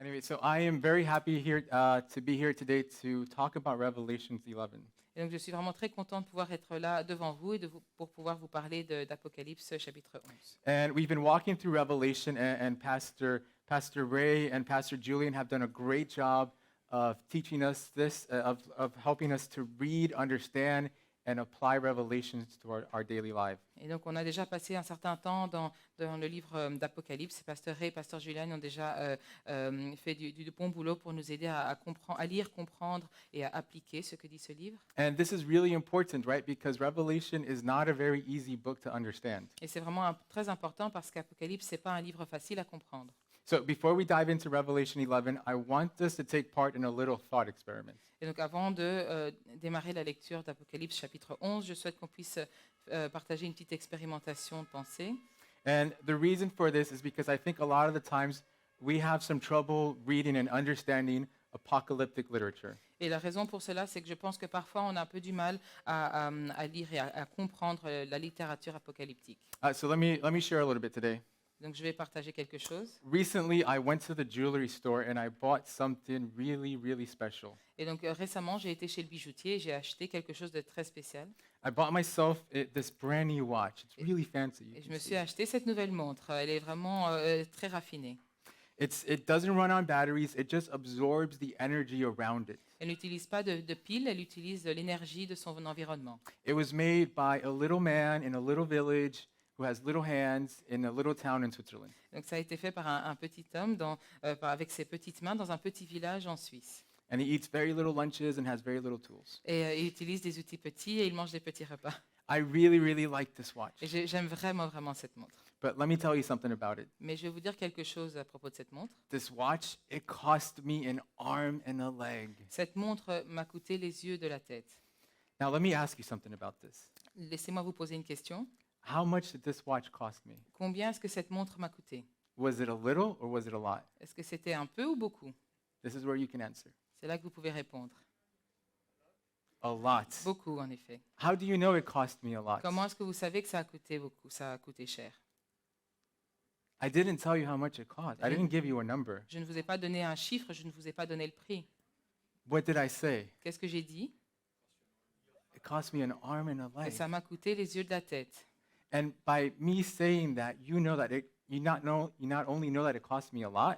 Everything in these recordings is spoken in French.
Anyway, so I am very happy here to be here today to talk about Revelations 11. Et donc, je suis vraiment très contente de pouvoir être là devant vous et pour pouvoir vous parler d'Apocalypse chapitre 11. And we've been walking through Revelation, and Pastor Ray and Pastor Julian have done a great job of teaching us this, of helping us to read, understand, and apply Revelations to our daily life. Et donc, on a déjà passé un certain temps dans le livre d'Apocalypse. Pasteur Ray et Pasteur Julian ont déjà fait du bon boulot pour nous aider à lire, comprendre et à appliquer ce que dit ce livre. And this is really important, right? Because Revelation is not a very easy book to understand. Et c'est vraiment très important parce qu'Apocalypse, ce n'est pas un livre facile à comprendre. So before we dive into Revelation 11, I want us to take part in a little thought experiment. Et donc, avant de démarrer la lecture d'Apocalypse chapitre 11, je souhaite qu'on puisse partager une petite expérimentation de pensée. And the reason for this is because I think a lot of the times we have some trouble reading and understanding apocalyptic literature. Et la raison pour cela, c'est que je pense que parfois on a un peu du mal à lire et à comprendre la littérature apocalyptique. So let me share a little bit today. Donc, je vais partager quelque chose. Recently, I went to the jewelry store and I bought something really, really special. Et donc, récemment, j'ai été chez le bijoutier et j'ai acheté quelque chose de très spécial. I bought myself this brand new watch. It's really fancy. You Et je can me see. suis acheté cette nouvelle montre. Elle est vraiment très raffinée. It doesn't run on batteries. It just absorbs the energy around it. Elle n'utilise pas de piles, elle utilise de l'énergie de son environnement. It was made by a little man in a little village who has little hands in a little town in Switzerland. Donc, ça a été fait par un petit homme avec ses petites mains dans un petit village en Suisse. And he eats very little lunches and has very little tools. Et il utilise des outils petits et il mange des petits repas. I really, really like this watch. Et j'aime vraiment, vraiment cette montre. But let me tell you something about it. Mais je vais vous dire quelque chose à propos de cette montre. This watch, it cost me an arm and a leg. Cette montre m'a coûté les yeux de la tête. Now, let me ask you something about this. Laissez-moi vous poser une question. How much did this watch cost me? Combien est-ce que cette montre m'a coûté? Was it a little or was it a lot? Est-ce que c'était un peu ou beaucoup? This is where you can answer. C'est là que vous pouvez répondre. A lot. Beaucoup, en effet. How do you know it cost me a lot? Comment est-ce que vous savez que ça a coûté beaucoup, ça a coûté cher? I didn't tell you how much it cost. I didn't give you a number. Je ne vous ai pas donné un chiffre, je ne vous ai pas donné le prix. What did I say? Qu'est-ce que j'ai dit? It cost me an arm and a Que leg. ça m'a coûté les yeux de la tête. And by me saying that, you not only know that it cost me a lot,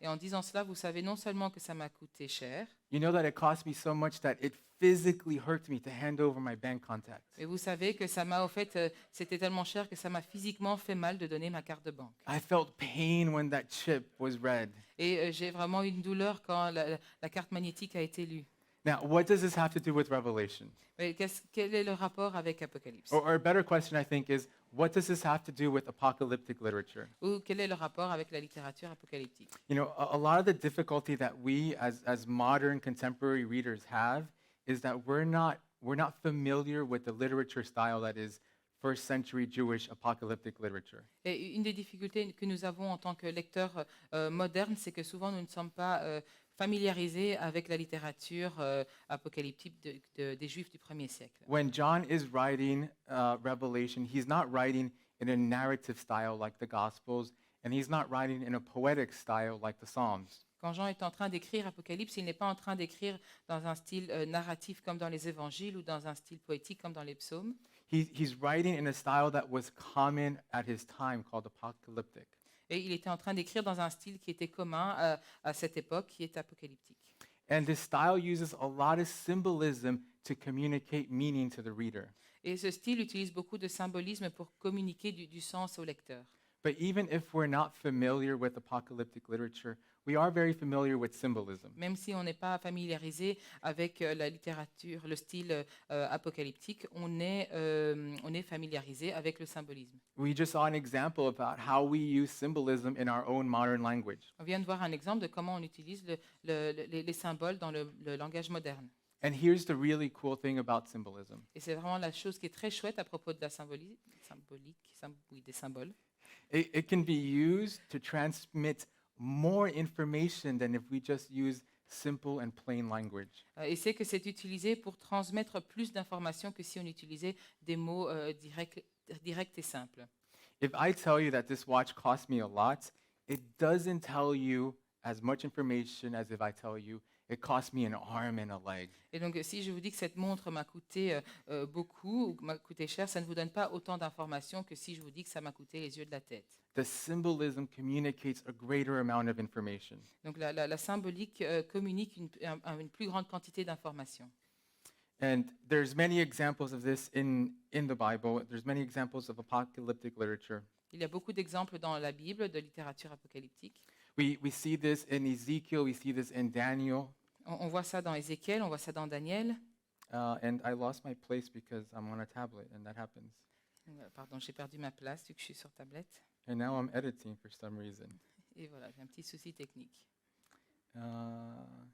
Et en disant cela, vous savez non seulement que ça m'a coûté cher, you know that it cost me so much that it physically hurt me to hand over my bank contacts. mais vous savez que ça m'a, au fait, c'était tellement cher que ça m'a physiquement fait mal de donner ma carte de banque. I felt pain when that chip was read. Et j'ai vraiment eu une douleur quand la carte magnétique a été lue. Now, what does this have to do with Revelation? Mais quel est le rapport avec Apocalypse? Or a better question, I think, is what does this have to do with apocalyptic literature? Ou quel est le rapport avec la littérature apocalyptique? You know, a lot of the difficulty that we as modern contemporary readers have is that we're not familiar with the literature style that is first century Jewish apocalyptic literature. Et une des difficultés que nous avons en tant que lecteurs modernes, c'est que souvent nous ne sommes pas familiarisés avec la littérature apocalyptique des Juifs du 1er siècle. When John is writing Revelation, he's not writing in a narrative style like the Gospels, and he's not writing in a poetic style like the Psalms. Quand Jean est en train d'écrire Apocalypse, il n'est pas en train d'écrire dans un style narratif comme dans les évangiles ou dans un style poétique comme dans les psaumes. He's writing in a style that was common at his time called apocalyptic. Et il était en train d'écrire dans un style qui était commun à cette époque, qui est apocalyptique. And this style uses a lot of symbolism to communicate meaning to the reader. Et ce style utilise beaucoup de symbolisme pour communiquer du sens au lecteur. But even if we're not familiar with apocalyptic literature, we are very familiar with symbolism. Même si on n'est pas familiarisé avec la littérature, le style apocalyptique, on est familiarisé avec le symbolisme. We just saw an example about how we use symbolism in our own modern language. On vient de voir un exemple de comment on utilise les symboles dans le langage moderne. And here's the really cool thing about symbolism. Et c'est vraiment la chose qui est très chouette à propos de la des symboles. It can be used to transmit more information than if we just use simple and plain language. Et c'est que c'est utilisé pour transmettre plus d'informations que si on utilisait des mots directs et simples. If I tell you that this watch cost me a lot, it doesn't tell you as much information as if I tell you it cost me an arm and a leg. Et donc, si je vous dis que cette montre m'a coûté beaucoup, ou m'a coûté cher, ça ne vous donne pas autant d'informations que si je vous dis que ça m'a coûté les yeux de la tête. The symbolism communicates a greater amount of information. Donc, la symbolique communique une plus grande quantité d'informations. And there's many examples of this in the Bible. There's many examples of apocalyptic literature. Il y a beaucoup d'exemples dans la Bible de littérature apocalyptique. We see this in Ezekiel, we see this in Daniel. On voit ça dans Ézéchiel, on voit ça dans Daniel. And I lost my place because I'm on a tablet, and that happens. Pardon, j'ai perdu ma place vu que je suis sur tablette. And now I'm editing for some reason. Et voilà, j'ai un petit souci technique. Hang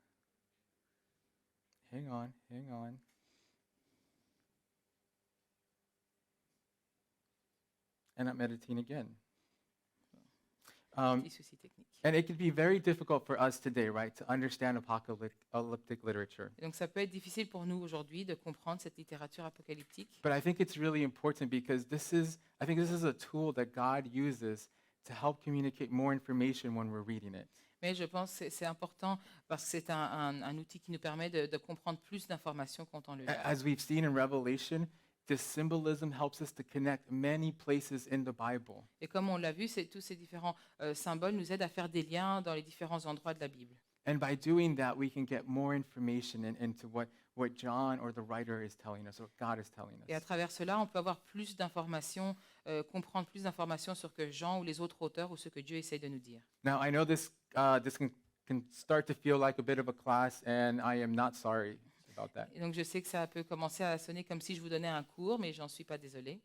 on. And I'm editing again. Petit souci technique. And it can be very difficult for us today, right, to understand apocalyptic literature. Et donc ça peut être difficile pour nous aujourd'hui de comprendre cette littérature apocalyptique. But I think it's really important because I think this is a tool that God uses to help communicate more information when we're reading it. Mais je pense que c'est important parce que c'est un outil qui nous permet de comprendre plus d'informations quand on le lit. As we've seen in Revelation, this symbolism helps us to connect many places in the Bible. Et comme on l'a vu, tous ces différents symboles nous aident à faire des liens dans les différents endroits de la Bible. And by doing that, we can get more information into what John or the writer is telling us, or God is telling Et à us. travers cela, on peut avoir plus d'informations, comprendre plus d'informations sur que Jean ou les autres auteurs ou ce que Dieu essaie de nous dire. Now, I know this can start to feel like a bit of a class, and I am not sorry about that. Et donc je sais que ça peut commencer à sonner comme si je vous donnais un cours, mais j'en suis pas désolée.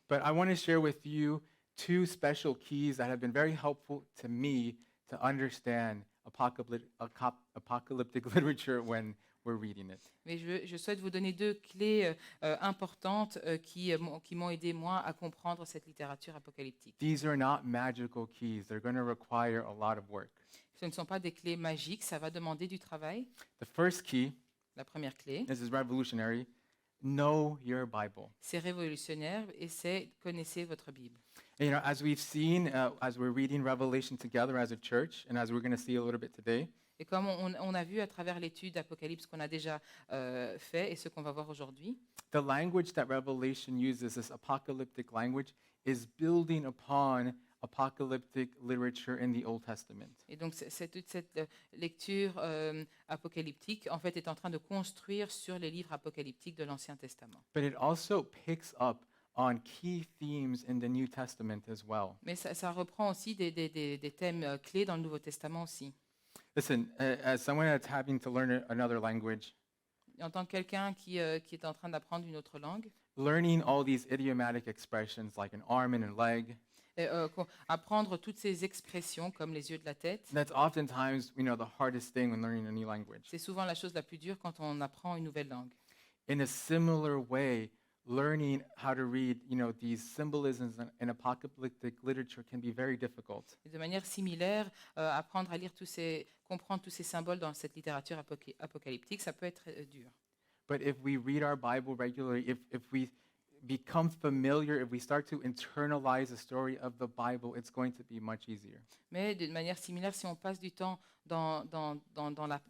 But I want to share with you two special keys that have been very helpful to me to understand apocalyptic literature when we're reading it. Mais je souhaite vous donner deux clés importantes qui m'ont aidé, moi, à comprendre cette littérature apocalyptique. These are not magical keys. They're going to require a lot of work. Ce ne sont pas des clés magiques, ça va demander du travail. The first key, La première clé, this is revolutionary, know your Bible. c'est révolutionnaire et c'est connaissez votre Bible. And, as we've seen, as we're reading Revelation together as a church, and as we're going to see a little bit today, Et comme on a vu à travers l'étude d'Apocalypse qu'on a déjà fait et ce qu'on va voir aujourd'hui, the language that Revelation uses, this apocalyptic language, is building upon apocalyptic literature in the Old Testament. et donc toute cette lecture apocalyptique en fait est en train de construire sur les livres apocalyptiques de l'Ancien Testament. But it also picks up on key themes in the New Testament as well. Mais ça reprend aussi des thèmes clés dans le Nouveau Testament aussi. Listen, as someone that's having to learn another language, Et en tant que quelqu'un qui est en train d'apprendre une autre langue, learning all these idiomatic expressions like an arm and a leg, apprendre toutes ces expressions comme les yeux de la tête, that's oftentimes, the hardest thing when learning a new language. c'est souvent la chose la plus dure quand on apprend une nouvelle langue. In a similar way, learning how to read, these symbolisms in apocalyptic literature can be very difficult. Et de manière similaire, apprendre à lire comprendre tous ces symboles dans cette littérature apocalyptique, ça peut être dur. But if we read our Bible regularly, if we become familiar, if we start to internalize the story of the Bible, it's going to be much easier. Mais de manière similaire, si on passe du temps dans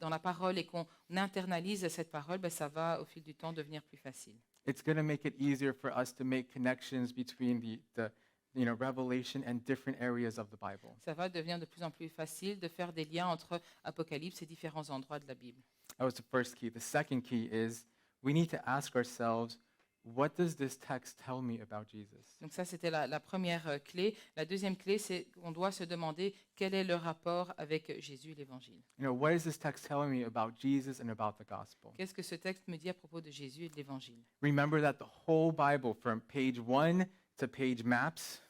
la parole et qu'on internalise cette parole, ben, ça va au fil du temps devenir plus facile. It's going to make it easier for us to make connections between the Revelation and different areas of the Bible. Ça va devenir de plus en plus facile de faire des liens entre Apocalypse et différents endroits de la Bible. That was the first key. The second key is we need to ask ourselves, what does this text tell me about Jesus? Donc ça, c'était la première clé. La deuxième clé, c'est qu'on doit se demander quel est le rapport avec Jésus et l'Évangile. What is this text telling me about Jesus and about the gospel? Qu'est-ce que ce texte me dit à propos de Jésus et de l'Évangile? Remember that the whole Bible, from page 1 to page maps,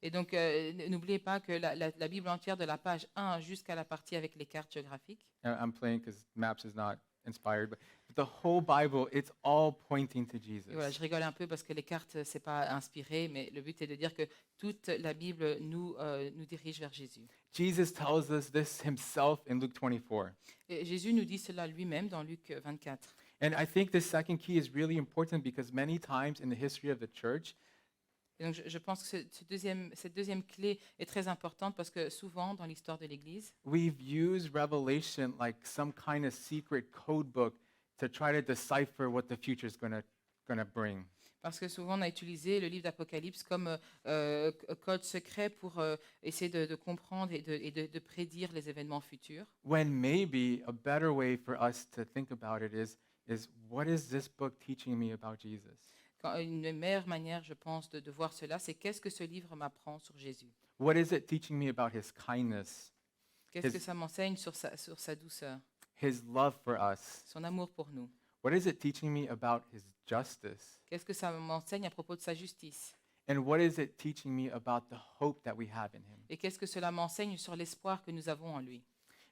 Et donc, n'oubliez pas que la Bible entière, de la page 1 jusqu'à la partie avec les cartes géographiques, I'm playing because maps is not inspired, but the whole Bible, it's all pointing to Jesus. et voilà, je rigole un peu parce que les cartes, c'est pas inspiré, mais le but est de dire que toute la Bible nous dirige vers Jésus. Jesus tells us this himself in Luke 24. Et Jésus nous dit cela lui-même dans Luc 24. And I think this second key is really important because many times in the history of the church, Et donc, je pense que cette deuxième clé est très importante parce que souvent, dans l'histoire de l'Église, We've used Revelation like some kind of secret code book to try to decipher what the future is going to bring. parce que souvent on a utilisé le livre d'Apocalypse comme code secret pour essayer de comprendre et de prédire les événements futurs. When maybe a better way for us to think about it is what is this book teaching me about Jesus? Une meilleure manière, je pense, de voir cela, c'est qu'est-ce que ce livre m'apprend sur Jésus? What is it teaching me about his kindness, Qu'est-ce que his, ça m'enseigne sur sa douceur, his love for us? son amour pour nous? What is it teaching me about his justice? Qu'est-ce que ça m'enseigne à propos de sa justice? And what is it teaching me about the hope that we have in him? Et qu'est-ce que cela m'enseigne sur l'espoir que nous avons en lui?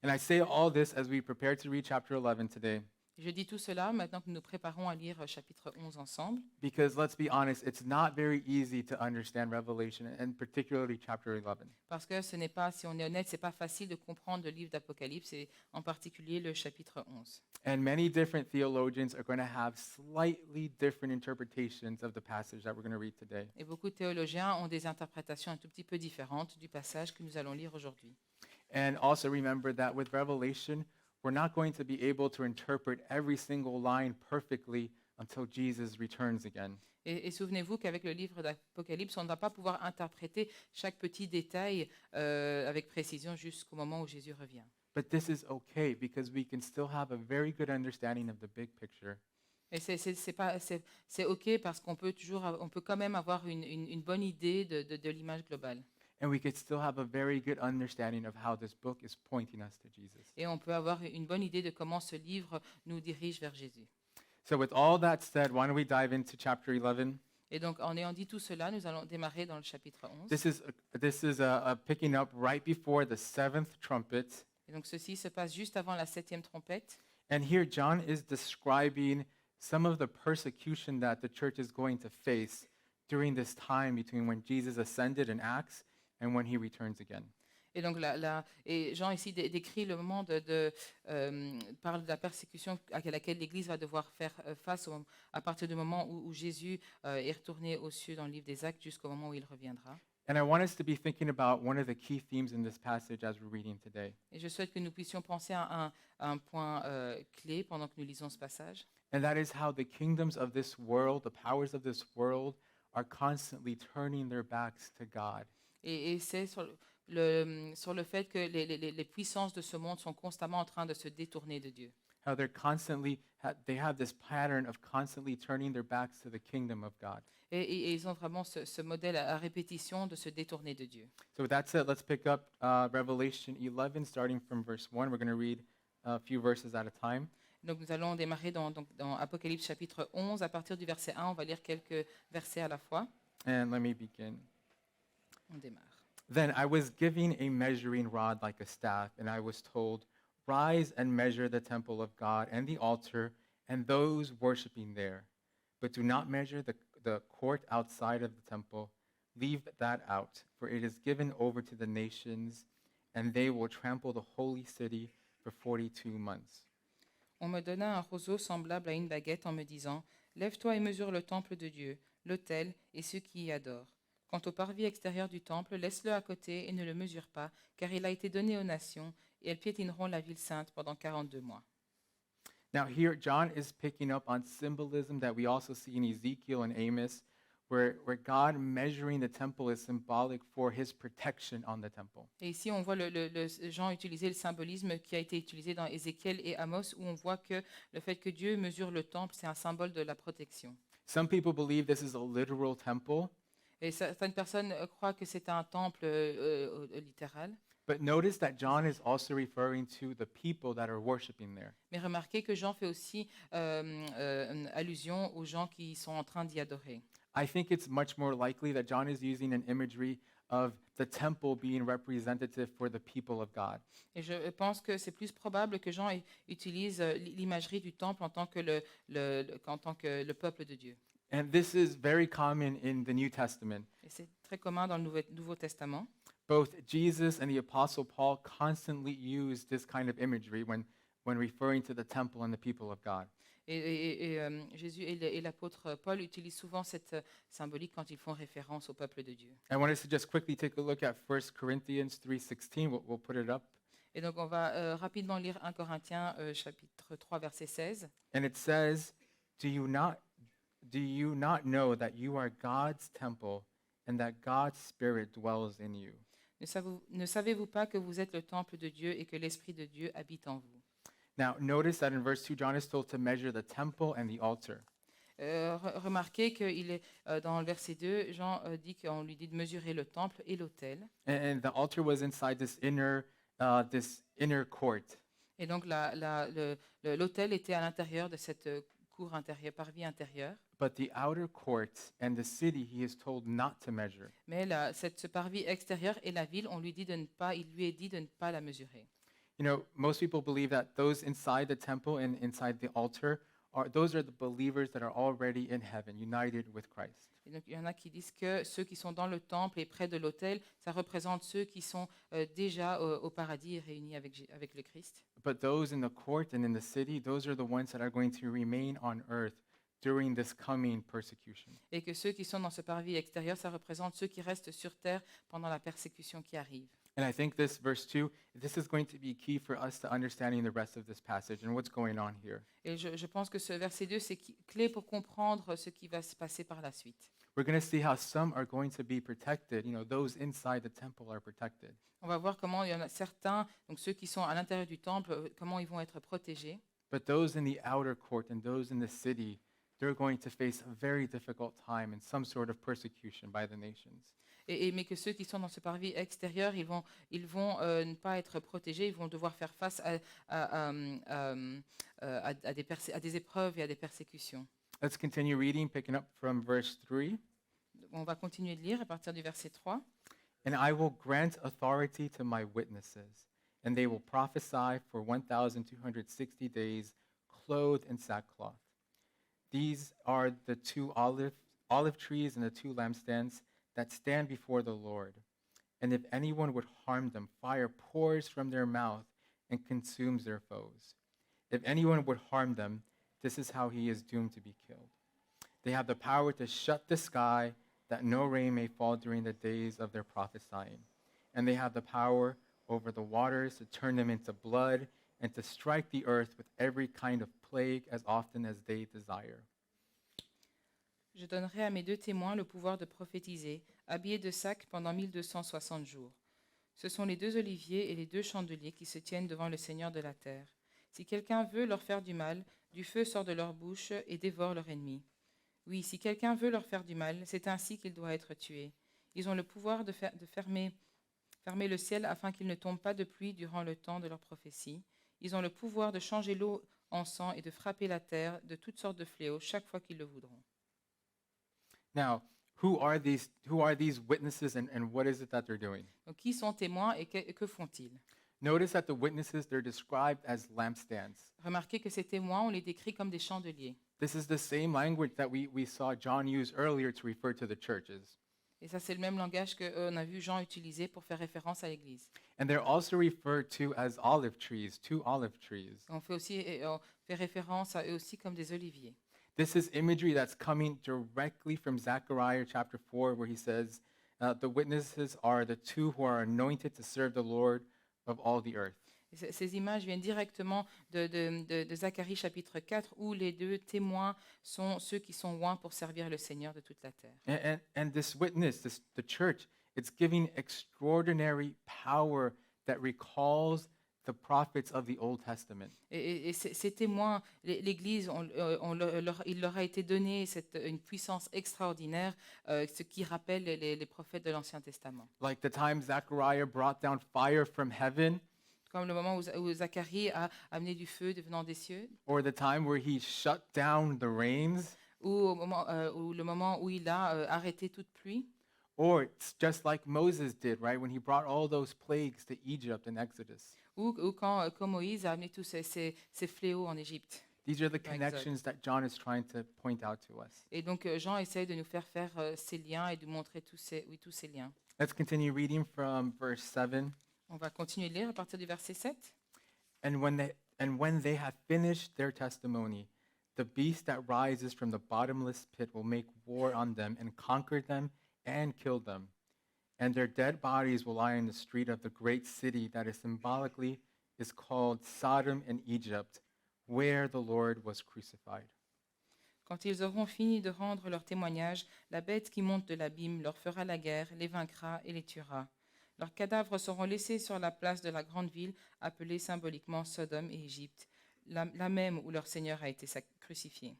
And I say all this as we prepare to read chapter 11 today, Je dis tout cela maintenant que nous nous préparons à lire chapitre 11 ensemble, because let's be honest, it's not very easy to understand Revelation, and particularly chapter 11. parce que ce n'est pas, si on est honnête, c'est pas facile de comprendre le livre d'Apocalypse et en particulier le chapitre 11. And many different theologians are going to have slightly different interpretations of the passage that we're going to read today. Et beaucoup de théologiens ont des interprétations un tout petit peu différentes du passage que nous allons lire aujourd'hui. And also remember that with Revelation, we're not going to be able to interpret every single line perfectly until Jesus returns again. Et souvenez-vous qu'avec le livre d'Apocalypse, on ne va pas pouvoir interpréter chaque petit détail avec précision jusqu'au moment où Jésus revient. But this is okay because we can still have a very good understanding of the big picture. Et c'est OK parce qu'on peut on peut quand même avoir une bonne idée de l'image globale. And we could still have a very good understanding of how this book is pointing us to Jesus. Et on peut avoir une bonne idée de comment ce livre nous dirige vers Jésus. So with all that said, why don't we dive into chapter 11? Et donc, en ayant dit tout cela, nous allons démarrer dans le chapitre 11. This is a picking up right before the seventh trumpet. Et donc, ceci se passe juste avant la 7e trompette. And here John is describing some of the persecution that the church is going to face during this time between when Jesus ascended in Acts and when he returns again. Et donc, et Jean ici décrit le moment parle de la persécution à laquelle l'Église va devoir faire face à partir du moment où Jésus est retourné aux cieux dans le livre des Actes jusqu'au moment où il reviendra. And I want us to be thinking about one of the key themes in this passage as we're reading today. Et je souhaite que nous puissions penser à un point clé pendant que nous lisons ce passage. And that is how the kingdoms of this world, the powers of this world, are constantly turning their backs to God. Et c'est sur le fait que les puissances de ce monde sont constamment en train de se détourner de Dieu. How they're constantly, they have this pattern of constantly turning their backs to the kingdom of God. Et ils ont vraiment ce modèle à répétition de se détourner de Dieu. So with that said, let's pick up Revelation 11, starting from verse 1. We're going to read a few verses at a time. Donc nous allons démarrer dans Apocalypse chapitre 11. À partir du verset 1, on va lire quelques versets à la fois. And let me begin. On démarre. Then I was given a measuring rod like a staff, and I was told, rise and measure the temple of God and the altar and those worshiping there. But do not measure the court outside of the temple. Leave that out, for it is given over to the nations, and they will trample the holy city for 42 months. On me donna un roseau semblable à une baguette en me disant, lève-toi et mesure le temple de Dieu, l'autel et ceux qui y adorent. Quant au parvis extérieur du temple, laisse-le à côté et ne le mesure pas, car il a été donné aux nations, et elles piétineront la ville sainte pendant 42 mois. Now here, John is picking up on symbolism that we also see in Ezekiel and Amos, where God measuring the temple is symbolic for his protection on the temple. Et ici, on voit Jean utiliser le symbolisme qui a été utilisé dans Ézéchiel et Amos, où on voit que le fait que Dieu mesure le temple, c'est un symbole de la protection. Some people believe this is a literal temple, Et certaines personnes croient que c'est un temple littéral. but notice that John is also referring to the people that are worshiping there. Mais remarquez que Jean fait aussi allusion aux gens qui sont en train d'y adorer. I think it's much more likely that John is using an imagery of the temple being representative for the people of God. Et je pense que c'est plus probable que Jean utilise l'imagerie du temple en tant que le peuple de Dieu. And this is very common in the New Testament. Et c'est très commun dans le Nouveau Testament. Both Jesus and the Apostle Paul constantly use this kind of imagery when referring to the temple and the people of God. Jésus et l'apôtre Paul utilisent souvent cette symbolique quand ils font référence au peuple de Dieu. I want us to just quickly take a look at 1 Corinthians 3:16. We'll put it up. Et donc on va rapidement lire 1 Corinthiens chapitre 3 verset 16. And it says, do you not know that you are God's temple and that God's Spirit dwells in you? Ne savez-vous pas que vous êtes le temple de Dieu et que l'Esprit de Dieu habite en vous? Now, notice that in verse 2, John is told to measure the temple and the altar. Remarquez qu'il est dans le verset 2, Jean dit qu'on lui dit de mesurer le temple et l'autel. And the altar was inside this inner court. Et donc l'autel était à l'intérieur de cette cour intérieure, parvis intérieure. But the outer court and the city, he is told not to measure. Mais ce parvis extérieur et la ville, il lui est dit de ne pas la mesurer. You know, most people believe that those inside the temple and inside the altar those are the believers that are already in heaven, united with Christ. Et donc, il y en a qui disent que ceux qui sont dans le temple et près de l'autel, ça représente ceux qui sont déjà au paradis réunis avec le Christ. But those in the court and in the city, those are the ones that are going to remain on earth during this coming persecution. Et que ceux qui sont dans ce parvis extérieur, ça représente ceux qui restent sur terre pendant la persécution qui arrive. And I think this verse 2, this is going to be key for us to understanding the rest of this passage and what's going on here. Et je pense que ce verset 2, c'est clé pour comprendre ce qui va se passer par la suite. We're going to see how some are going to be protected. You know, those inside the temple are protected. On va voir comment il y en a certains, donc ceux qui sont à l'intérieur du temple, comment ils vont être protégés. But those in the outer court and those in the city, they're going to face a very difficult time and some sort of persecution by the nations. Mais que ceux qui sont dans ce parvis extérieur, ils vont ne pas être protégés, ils vont devoir faire face à des épreuves et à des persécutions. Let's continue reading, picking up from verse 3. On va continuer de lire à partir du verset 3. And I will grant authority to my witnesses, and they will prophesy for 1,260 days, clothed in sackcloth. These are the two olive trees and the two lampstands that stand before the Lord. And if anyone would harm them, fire pours from their mouth and consumes their foes. If anyone would harm them, this is how he is doomed to be killed. They have the power to shut the sky that no rain may fall during the days of their prophesying. And they have the power over the waters to turn them into blood and to strike the earth with every kind of plague as often as they desire. Je donnerai à mes deux témoins le pouvoir de prophétiser, habillés de sacs pendant 1260 jours. Ce sont les deux oliviers et les deux chandeliers qui se tiennent devant le Seigneur de la terre. Si quelqu'un veut leur faire du mal, du feu sort de leur bouche et dévore leur ennemi. Oui, si quelqu'un veut leur faire du mal, c'est ainsi qu'il doit être tué. Ils ont le pouvoir de fermer le ciel afin qu'il ne tombe pas de pluie durant le temps de leur prophétie. Ils ont le pouvoir de changer l'eau en sang et de frapper la terre de toutes sortes de fléaux chaque fois qu'ils le voudront. Now, who are these witnesses and what is it that they're doing? Donc, qui sont témoins et que font-ils? Notice that the witnesses, they're described as lampstands. Remarquez que ces témoins, on les décrit comme des chandeliers. This is the same language that we saw John use earlier to refer to the churches. Et ça, c'est le même langage qu'on a vu Jean utiliser pour faire référence à l'Église. And they're also referred to as olive trees, two olive trees. On fait référence à eux aussi comme des oliviers. This is imagery that's coming directly from Zechariah chapter 4, where he says, the witnesses are the two who are anointed to serve the Lord of all the earth. Et ces images viennent directement de Zacharie chapitre 4, où les deux témoins sont ceux qui sont oints pour servir le Seigneur de toute la terre. And this witness, the church, it's giving extraordinary power that recalls the prophets of the Old Testament. Et ces témoins, l'Église, il leur a été donné une puissance extraordinaire, ce qui rappelle les prophètes de l'Ancien Testament. Like the time Zechariah brought down fire from heaven, Comme le moment où Zacharie a amené du feu venant des cieux, or the time where he shut down the rains, ou le moment où il a arrêté toute pluie, or it's just like Moses did, right, when he brought all those plagues to Egypt in Exodus. ou quand Moïse a amené tous ces fléaux en Égypte. These are the Exode. connections that John is trying to point out to us. Et donc Jean essaie de nous faire ces liens et de montrer tous ces liens. Let's continue reading from verse 7. On va continuer de lire à partir du verset 7. And when they had finished their testimony, The beast that rises from the bottomless pit will make war on them and conquer them and kill them. And their dead bodies will lie in the street of the great city that is symbolically is called Sodom and Egypt, where the Lord was crucified. Quand ils auront fini de rendre leur témoignage, la bête qui monte de l'abîme leur fera la guerre, les vaincra et les tuera. Leurs cadavres seront laissés sur la place de la grande ville, appelée symboliquement Sodome et Égypte, la même où leur Seigneur a été crucifié.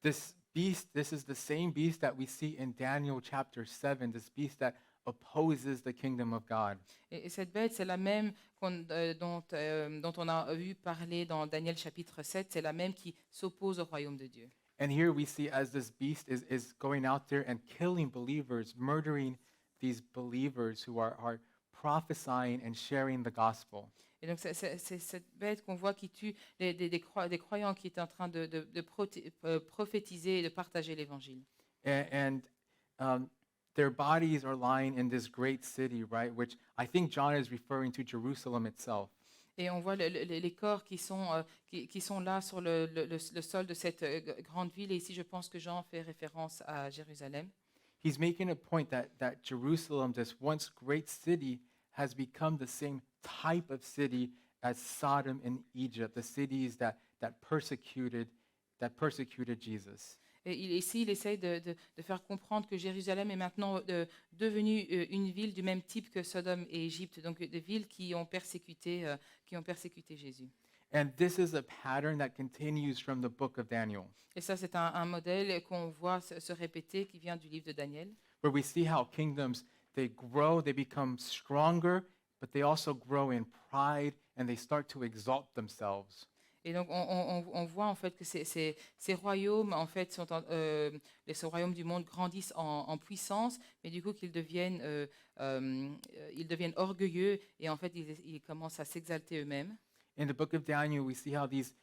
This beast, this is the same beast that we see in Daniel chapter 7, this beast that opposes the kingdom of God. Et cette bête, c'est la même dont on a vu parler dans Daniel chapitre 7, c'est la même qui s'oppose au royaume de Dieu. And here we see as this beast is going out there and killing believers, murdering these believers who are prophesying and sharing the gospel. Et donc, c'est cette bête qu'on voit qui tue des croyants qui étaient en train de prophétiser et de partager l'évangile. And their bodies are lying in this great city, right? Which I think John is referring to Jerusalem itself. Et on voit les corps qui sont là sur le sol de cette grande ville. Et ici, je pense que Jean fait référence à Jérusalem. He's making a point that Jerusalem, this once great city, has become the same type of city as Sodom and Egypt, the cities that persecuted Jesus. Et ici, il essaye de faire comprendre que Jérusalem est maintenant devenue une ville du même type que Sodome et Égypte, donc des villes qui ont persécuté Jésus. And this is a pattern that continues from the book of Daniel, Et ça, c'est un modèle qu'on voit se répéter qui vient du livre de Daniel, where we see how kingdoms, they grow, they become stronger, but they also grow in pride and they start to exalt themselves. Et donc, on voit en fait que ces royaumes, en fait, ces royaumes du monde grandissent en puissance, mais du coup qu'ils deviennent orgueilleux et en fait ils commencent à s'exalter eux-mêmes. In the book of Daniel, we see how these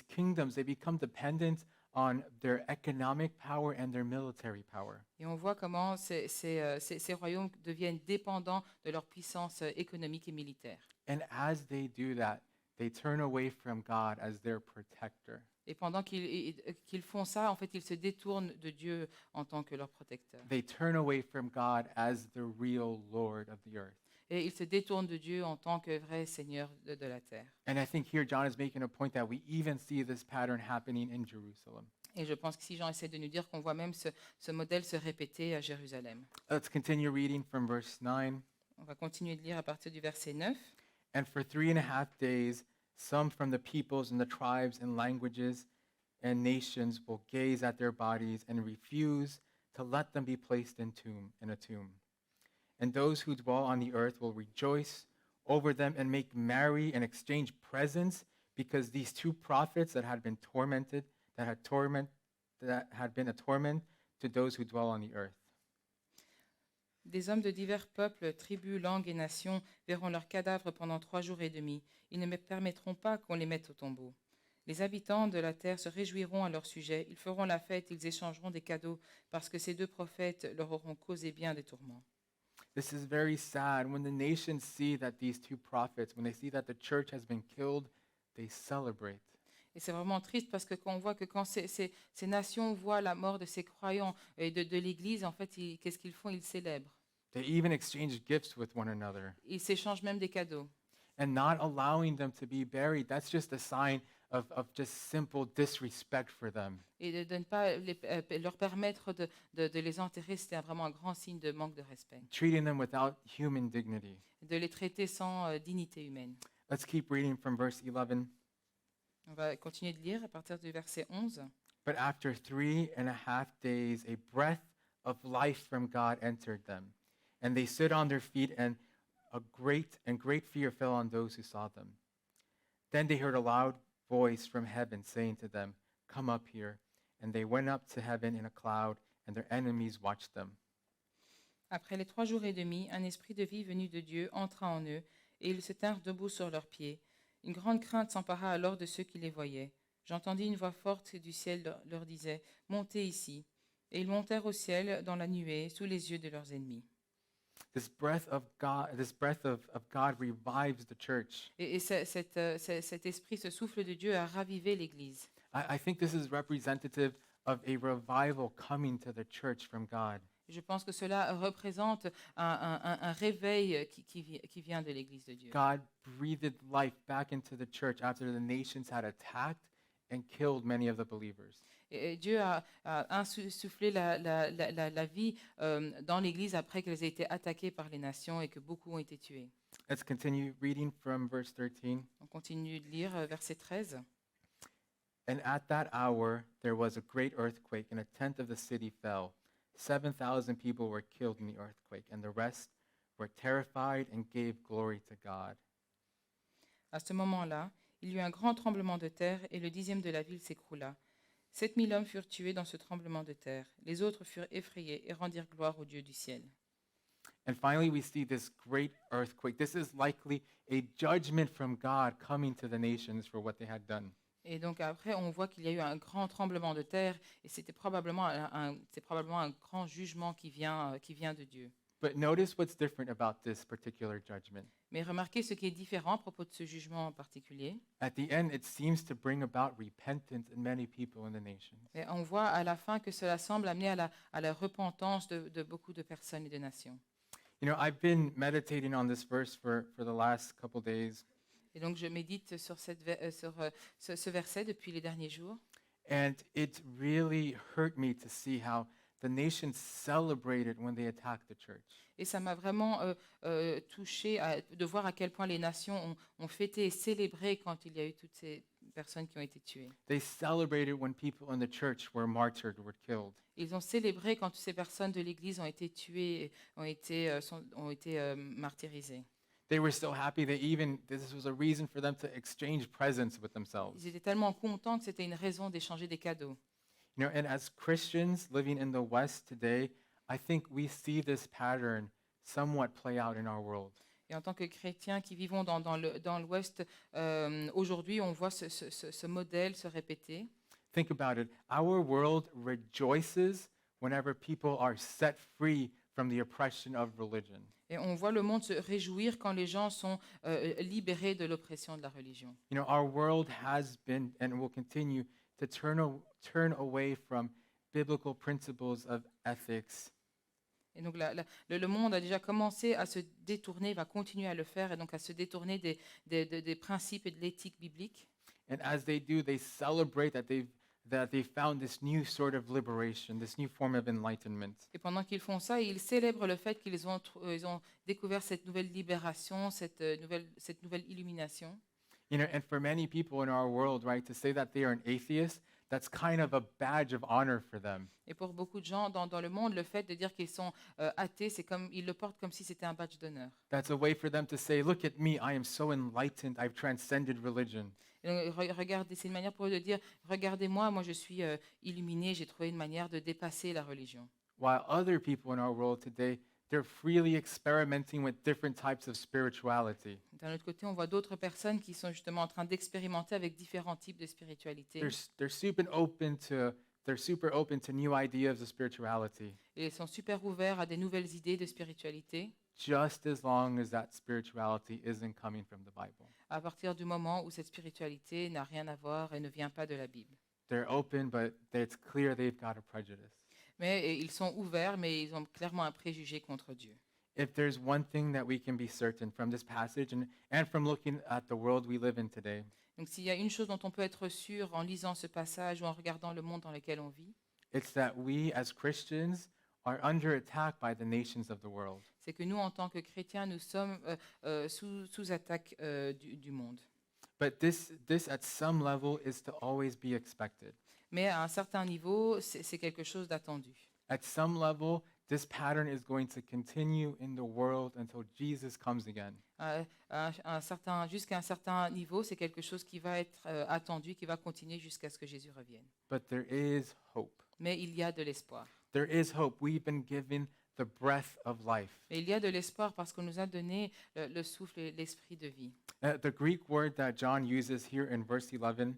kingdoms, they become dependent on their economic power and their military power. Et on voit comment ces royaumes deviennent dépendants de leur puissance économique et militaire. And as they do that, they turn away from God as their protector. Et pendant qu'ils font ça, en fait, ils se détournent de Dieu en tant que leur protecteur. They turn away from God as the real Lord of the earth. Et ils se détournent de Dieu en tant que vrai Seigneur de la terre. And I think here John is making a point that we even see this pattern happening in Jerusalem. Et je pense qu'ici, Jean essaie de nous dire qu'on voit même ce modèle se répéter à Jérusalem. Let's continue reading from verse 9. On va continuer de lire à partir du verset 9. And for 3.5 days, some from the peoples and the tribes and languages and nations will gaze at their bodies and refuse to let them be placed in a tomb. And those who dwell on the earth will rejoice over them and make merry and exchange presents, because these two prophets that had been a torment to those who dwell on the earth. Des hommes de divers peuples, tribus, langues et nations verront leurs cadavres pendant 3 jours et demi. Ils ne me permettront pas qu'on les mette au tombeau. Les habitants de la terre se réjouiront à leur sujet. Ils feront la fête, ils échangeront des cadeaux, parce que ces 2 prophètes leur auront causé bien des tourments. This is very sad. When the nations see that these two prophets, when they see that the church has been killed, they celebrate. Et c'est vraiment triste parce que quand on voit que quand ces nations voient la mort de ces croyants et de l'Église, en fait, qu'est-ce qu'ils font? Ils célèbrent. They even exchange gifts with one another. Ils s'échangent même des cadeaux. And not allowing them to be buried, that's just a sign of just simple disrespect for them. Et de ne pas leur permettre de les enterrer, c'était vraiment un grand signe de manque de respect. Treating them without human dignity. De les traiter sans dignité humaine. Let's keep reading from verse 11. On va continuer de lire à partir du verset 11. But after 3.5 days, a breath of life from God entered them. And they stood on their feet, and great fear fell on those who saw them. Then they heard a loud voice from heaven saying to them, "Come up here." And they went up to heaven in a cloud, and their enemies watched them. Après les 3 jours et demi, un esprit de vie venu de Dieu entra en eux, et ils se tinrent debout sur leurs pieds. Une grande crainte s'empara alors de ceux qui les voyaient. J'entendis une voix forte du ciel leur disait, « Montez ici. » Et ils montèrent au ciel dans la nuée, sous les yeux de leurs ennemis. This breath of God revives the church. Et cet esprit, ce souffle de Dieu a ravivé l'Église. I think this is representative of a revival coming to the church from God. Je pense que cela représente un réveil qui vient de l'Église de Dieu. God breathed life back into the church after the nations had attacked and killed many of the believers. Et Dieu a insufflé la vie dans l'Église après qu'elles aient été attaquées par les nations et que beaucoup ont été tués. Let's continue reading from verse 13. On continue de lire verset 13. And at that hour there was a great earthquake, and a tenth of the city fell. 7,000 people were killed in the earthquake, and the rest were terrified and gave glory to God. À ce moment-là, il y eut un grand tremblement de terre et le 10e de la ville s'écroula. 7000 hommes furent tués dans ce tremblement de terre. Les autres furent effrayés et rendirent gloire au Dieu du ciel. And finally, we see this great earthquake. This is likely a judgment from God coming to the nations for what they had done. Et donc après, on voit qu'il y a eu un grand tremblement de terre et c'est probablement un grand jugement qui vient de Dieu. But notice what's different about this particular judgment. Mais remarquez ce qui est différent à propos de ce jugement en particulier. At the end, it seems to bring about repentance in many people in the nations. Et on voit à la fin que cela semble amener à la repentance de beaucoup de personnes et de nations. You know, I've been meditating on this verse for the last couple days, Et donc je médite sur ce verset depuis les derniers jours. and it really hurt me to see how the nations celebrated when they attacked the church. Et ça m'a vraiment touché de voir à quel point les nations ont fêté et célébré quand il y a eu toutes ces personnes qui ont été tuées. They celebrated when people in the church were martyred, were killed. Ils ont célébré quand ces personnes de l'Église ont été tuées, ont été martyrisées. They were so happy that even this was a reason for them to exchange presents with themselves. Ils étaient tellement contents que c'était une raison d'échanger des cadeaux. You know, and as Christians living in the West today, I think we see this pattern somewhat play out in our world. Et en tant que chrétiens qui vivons dans l'Ouest, aujourd'hui, on voit ce modèle se répéter. Think about it. Our world rejoices whenever people are set free from the oppression of religion. Et on voit le monde se réjouir quand les gens sont libérés de l'oppression de la religion. You know, our world has been and will continue to turn away from biblical principles of ethics. Et donc le monde a déjà commencé à se détourner, va continuer à le faire, et donc à se détourner des principes et de l'éthique biblique. And as they do, they celebrate that they found this new sort of liberation, this new form of enlightenment. Et pendant qu'ils font ça, ils célèbrent le fait qu'ils ont découvert cette nouvelle libération, cette nouvelle illumination. You know, and for many people in our world, right, to say that they are an atheist, that's kind of a badge of honor for them. Et pour beaucoup de gens dans le monde, le fait de dire qu'ils sont athées, c'est comme ils le portent comme si c'était un badge d'honneur. That's a way for them to say, look at me, I am so enlightened, I've transcended religion. Et donc, regardez, c'est une manière pour eux de dire, regardez-moi, moi je suis illuminé, j'ai trouvé une manière de dépasser la religion. While other people in our world today, they're freely experimenting with different types of spirituality. D'un autre côté, on voit d'autres personnes qui sont justement en train d'expérimenter avec différents types de spiritualité. They're super open to new ideas of spirituality, Et ils sont super ouverts à des nouvelles idées de spiritualité, just as long as that spirituality isn't coming from the Bible. à partir du moment où cette spiritualité n'a rien à voir et ne vient pas de la Bible. They're open, but it's clear they've got a prejudice. Mais ils sont ouverts, mais ils ont clairement un préjugé contre Dieu. If there's one thing that we can be certain from this passage and from looking at the world we live in today, Donc s'il y a une chose dont on peut être sûr en lisant ce passage ou en regardant le monde dans lequel on vit, it's that we as Christians are under attack by the nations of the world. c'est que nous, en tant que chrétiens, nous sommes sous attaque du monde. But this at some level is to always be expected. Mais à un certain niveau, c'est quelque chose d'attendu. At some level, this pattern is going to continue in the world until Jesus comes again. Jusqu'à un certain niveau, c'est quelque chose qui va être attendu, qui va continuer jusqu'à ce que Jésus revienne. But there is hope. Mais il y a de l'espoir. There is hope. We've been given the breath of life. Mais il y a de l'espoir parce qu'on nous a donné le souffle et l'esprit de vie. The Greek word that John uses here in verse 11,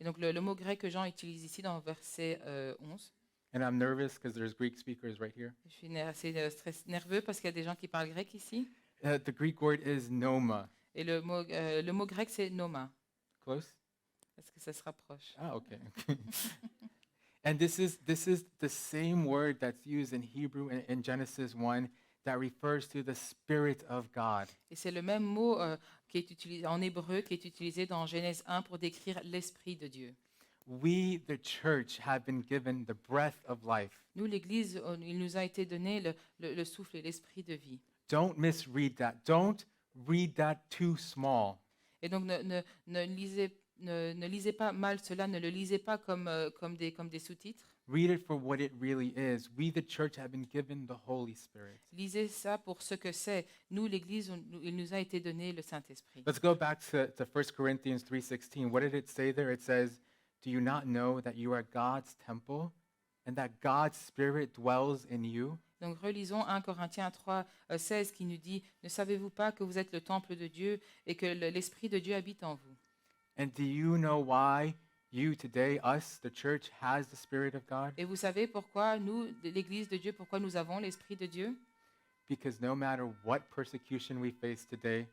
Et donc le mot grec que Jean utilise ici dans verset 11, and I'm nervous because there's Greek speakers right here. je suis assez nerveux parce qu'il y a des gens qui parlent grec ici. The Greek word is noma. Et le mot grec, c'est noma. Close? parce que ça se rapproche. Ah, okay. And this is the same word that's used in Hebrew in Genesis 1 that refers to the Spirit of God. Et c'est le même mot qui est utilisé en hébreu, qui est utilisé dans Genèse 1 pour décrire l'Esprit de Dieu. We, the church, have been given the breath of life. Nous, l'Église, il nous a été donné le souffle et l'esprit de vie. Don't misread that. Don't read that too small. Et donc, ne lisez pas mal cela, ne le lisez pas comme des sous-titres. Read it for what it really is. We, the church, have been given the Holy Spirit. Lisez ça pour ce que c'est. Nous, l'Église, il nous a été donné le Saint-Esprit. Let's go back to 1 Corinthians 3:16. What did it say there? It says, "Do you not know that you are God's temple and that God's Spirit dwells in you?" Donc, relisons 1 Corinthiens 3, 16 qui nous dit « Ne savez-vous pas que vous êtes le temple de Dieu et que l'Esprit de Dieu habite en vous ?» And do you know why you today, us, the church, has the Spirit of God? Et vous savez pourquoi nous, l'Église de Dieu, pourquoi nous avons l'Esprit de Dieu? Because no matter what persecution we face today,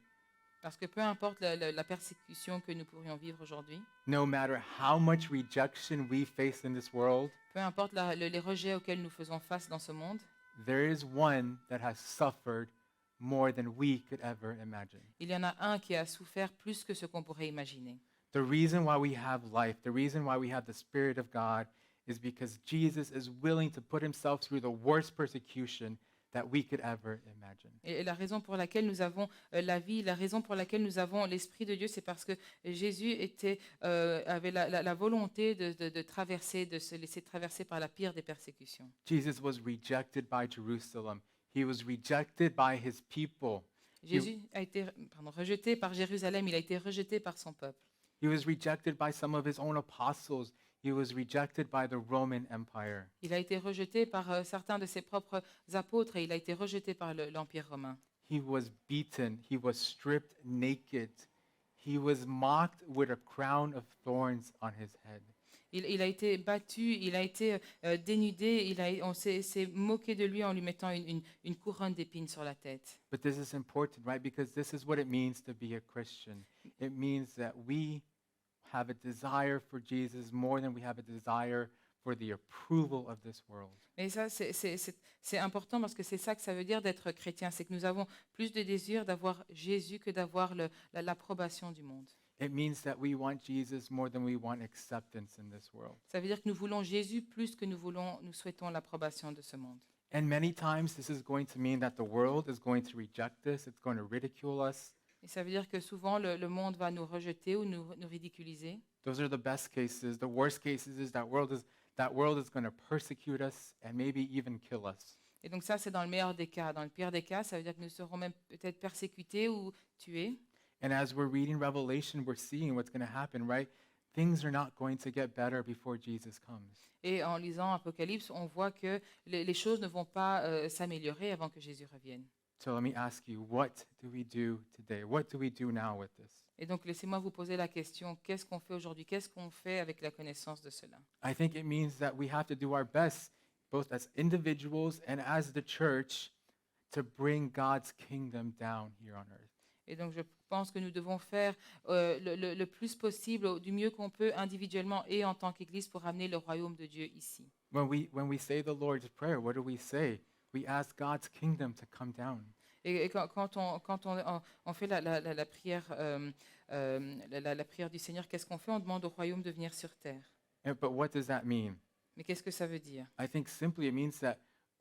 Parce que peu importe la persécution que nous pourrions vivre aujourd'hui, no matter how much rejection we face in this world, peu importe les rejets auxquels nous faisons face dans ce monde, there is one that has suffered more than we could ever imagine. il y en a un qui a souffert plus que ce qu'on pourrait imaginer. The reason why we have life, the reason why we have the Spirit of God, is because Jesus is willing to put himself through the worst persecution that we could ever imagine. Et la raison pour laquelle nous avons la vie, la raison pour laquelle nous avons l'Esprit de Dieu, c'est parce que Jésus avait la volonté de traverser, de se laisser traverser par la pire des persécutions. Jesus was rejected by Jerusalem. He was rejected by his people. Jésus a été rejeté par Jérusalem, il a été rejeté par son peuple. He was rejected by some of his own apostles. He was rejected by the Roman Empire. Il a été rejeté par certains de ses propres apôtres et il a été rejeté par l'Empire romain. He was beaten. He was stripped naked. He was mocked with a crown of thorns on his head. Il a été battu, il a été dénudé, on s'est moqué de lui en lui mettant une couronne d'épines sur la tête. But this is important, right? Because this is what it means to be a Christian. It means that we have a desire for Jesus more than we have a desire for the approval of this world. Et ça, c'est important parce que c'est ça que ça veut dire d'être chrétien, c'est que nous avons plus de désir d'avoir Jésus que d'avoir l'approbation du monde. It means that we want Jesus more than we want acceptance in this world. Ça veut dire que nous voulons Jésus plus que nous souhaitons l'approbation de ce monde. And many times this is going to mean that the world is going to reject us, it's going to ridicule us. Et ça veut dire que souvent le monde va nous rejeter ou nous ridiculiser. Those are the best cases. The worst cases is that world is going to persecute us and maybe even kill us. Et donc ça, c'est dans le meilleur des cas. Dans le pire des cas, ça veut dire que nous serons même peut-être persécutés ou tués. And as we're reading Revelation, we're seeing what's going to happen, right? Things are not going to get better before Jesus comes. Et en lisant Apocalypse, on voit que les choses ne vont pas s'améliorer avant que Jésus revienne. So let me ask you, what do we do today? What do we do now with this? Et donc, laissez-moi vous poser la question, qu'est-ce qu'on fait aujourd'hui? Qu'est-ce qu'on fait avec la connaissance de cela? I think it means that we have to do our best, both as individuals and as the church, to bring God's kingdom down here on earth. Et donc, je pense que nous devons faire le plus possible, du mieux qu'on peut, individuellement et en tant qu'Église, pour amener le royaume de Dieu ici. When we say the Lord's Prayer, what do we say? We ask God's kingdom to come down. Et quand on fait la prière, la prière du Seigneur, qu'est-ce qu'on fait? On demande au royaume de venir sur terre. But what does that mean? Mais qu'est-ce que ça veut dire? I think simply it means that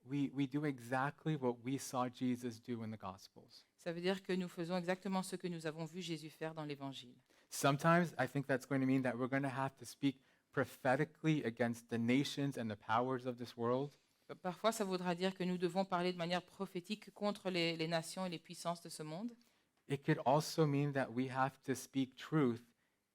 we do exactly what we saw Jesus do in the Gospels. Ça veut dire que nous faisons exactement ce que nous avons vu Jésus faire dans l'Évangile. Sometimes I think that's going to mean that we're going to have to speak prophetically against the nations and the powers of this world. Parfois, ça voudra dire que nous devons parler de manière prophétique contre les nations et les puissances de ce monde. It could also mean that we have to speak truth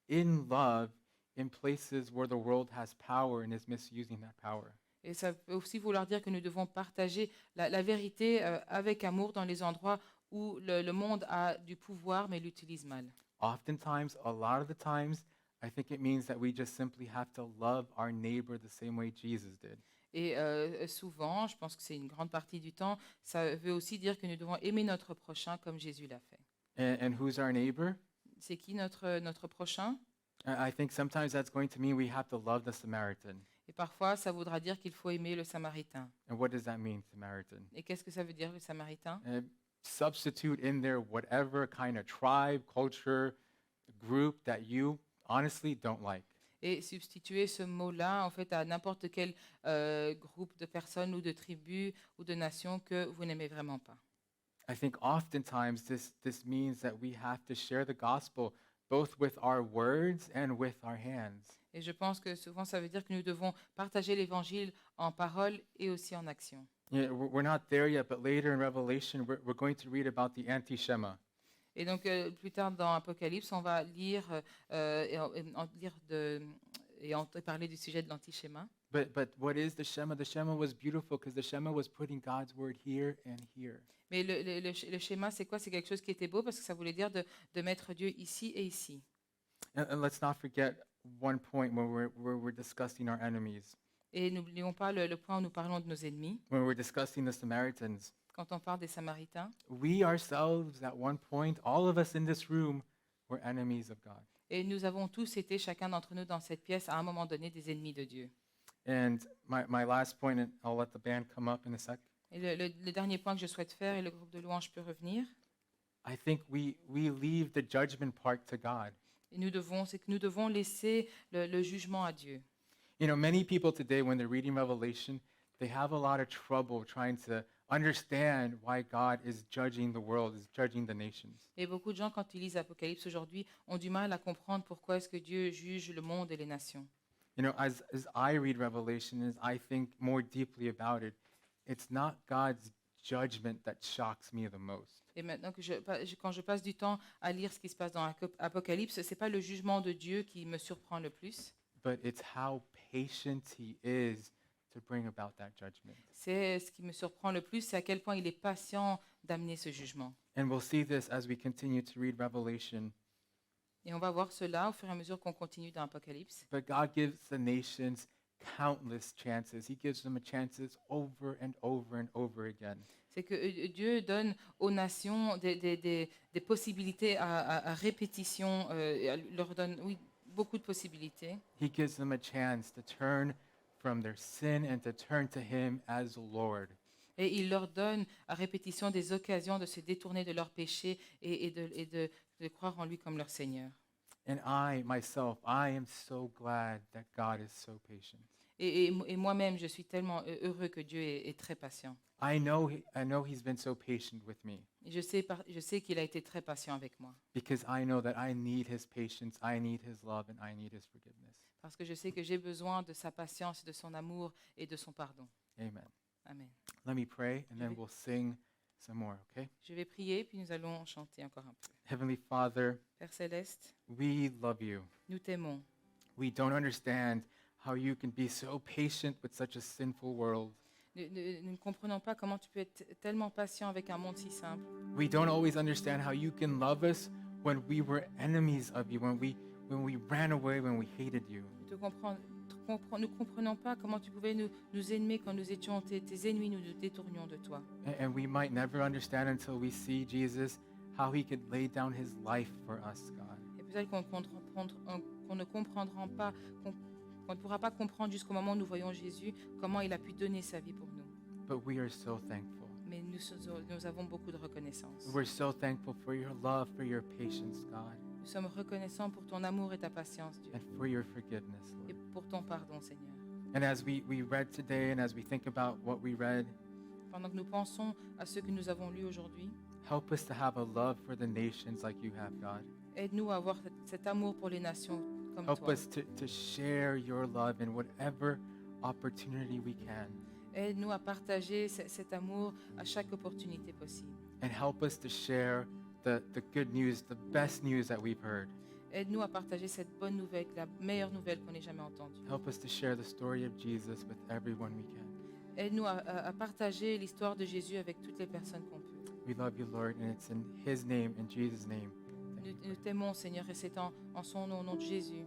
in love in places where the world has power and is misusing that power. Et ça peut aussi vouloir dire que nous devons partager la vérité avec amour dans les endroits où le monde a du pouvoir mais l'utilise mal. Oftentimes, a lot of the times, I think it means that we just simply have to love our neighbor the same way Jesus did. Et souvent, je pense que c'est une grande partie du temps, ça veut aussi dire que nous devons aimer notre prochain comme Jésus l'a fait. And who's our neighbor? C'est qui notre prochain? I think sometimes that's going to mean we have to love the Samaritan. Et parfois, ça voudra dire qu'il faut aimer le Samaritain. And what does that mean, Samaritan? Et qu'est-ce que ça veut dire, le Samaritain? Substitute in there whatever kind of tribe, culture, group that you honestly don't like. Et substituer ce mot-là, en fait, à n'importe quel groupe de personnes ou de tribus ou de nations que vous n'aimez vraiment pas. I think oftentimes this means that we have to share the gospel both with our words and with our hands. Et je pense que souvent, ça veut dire que nous devons partager l'Évangile en parole et aussi en action. Yeah, we're not there yet, but later in Revelation, we're going to read about the anti-Shema. Et donc, plus tard dans Apocalypse, on va lire, et parler du sujet de l'antischéma. But what is the Shema? The Shema was beautiful because the Shema was putting God's word here and here. Mais le schéma, c'est quoi? C'est quelque chose qui était beau parce que ça voulait dire de mettre Dieu ici et ici. And let's not forget one point when we're discussing our enemies, Et n'oublions pas le point où nous parlons de nos ennemis. when we're discussing the Samaritans. Quand on parle des Samaritains, We ourselves, at one point, all of us in this room, were enemies of God. et nous avons tous été, chacun d'entre nous dans cette pièce, à un moment donné, des ennemis de Dieu. And my last point, and I'll let the band come up in a sec. Et le dernier point que je souhaite faire, et le groupe de louanges peut revenir, I think we leave the judgment part to God. et c'est que nous devons laisser le jugement à Dieu. You know, many people today, when they're reading Revelation, they have a lot of trouble trying to understand why God is judging the world, is judging the nations. Et beaucoup de gens, quand ils lisent Apocalypse aujourd'hui, ont du mal à comprendre pourquoi est-ce que Dieu juge le monde et les nations. You know, as I read Revelation, as I think more deeply about it, it's not God's judgment that shocks me the most. Et maintenant quand je passe du temps à lire ce qui se passe dans Apocalypse, c'est pas le jugement de Dieu qui me surprend le plus, But it's how patient he is to bring about that judgment. c'est ce qui me surprend le plus, c'est à quel point il est patient d'amener ce jugement. And we'll see this as we continue to read Revelation. Et on va voir cela au fur et à mesure qu'on continue dans Apocalypse. But God gives the nations countless chances. He gives them chances over and over and over again. C'est que Dieu donne aux nations des possibilités à répétition, leur donne beaucoup de possibilités. He gives them a chance to turn from their sin and to turn to him as Lord. Et il leur donne à répétition des occasions de se détourner de leurs péchés et de croire en lui comme leur Seigneur. And I, myself, I am so glad that God is so patient. Et moi-même, je suis tellement heureux que Dieu est très patient. I know he's been so patient with me Et je sais qu'il a été très patient avec moi. because I know that I need his patience, I need his love, and I need his forgiveness. Parce que je sais que j'ai besoin de sa patience, de son amour et de son pardon. Amen. Amen. Let me pray and then we'll sing some more, okay? Je vais prier, puis nous allons chanter encore un peu. Heavenly Father, Père Céleste, we love you. nous t'aimons. We don't understand how you can be so patient with such a sinful world. Nous ne comprenons pas comment tu peux être tellement patient avec un monde si simple. We don't always understand how you can love us when we were enemies of you, when we ran away, when we hated you. Nous ne comprenons pas comment tu pouvais nous aimer quand nous étions tes ennemis, nous nous détournions de toi. And we might never understand until we see Jesus, how he could lay down his life for us, God. Et peut-être qu'on ne comprendra pas, qu'on ne pourra pas comprendre jusqu'au moment où nous voyons Jésus, comment il a pu donner sa vie pour nous. But we are so thankful. Mais nous avons beaucoup de reconnaissance. We're so thankful for your love, for your patience, God, Nous sommes reconnaissants pour ton amour et ta patience, Dieu, and for your forgiveness, et Lord. pour ton pardon, Seigneur. And as we read today and as we think about what we read, Pendant que nous pensons à ce que nous avons lu aujourd'hui, help us to have a love for the nations like you have, God. aide-nous à avoir cet amour pour les nations comme Help toi. us to share your love in whatever opportunity we can. Aide-nous à partager cet amour à chaque opportunité possible. And help us to share the good news, the best news that we've heard. Aide-nous à partager cette bonne nouvelle, la meilleure nouvelle qu'on ait jamais entendue. Help us to share the story of Jesus with everyone we can. Aide-nous à partager l'histoire de Jésus avec toutes les personnes qu'on peut. We love you, Lord, and it's in his name, in Jesus' name. Nous t'aimons, Seigneur, et c'est en son nom, au nom de Jésus.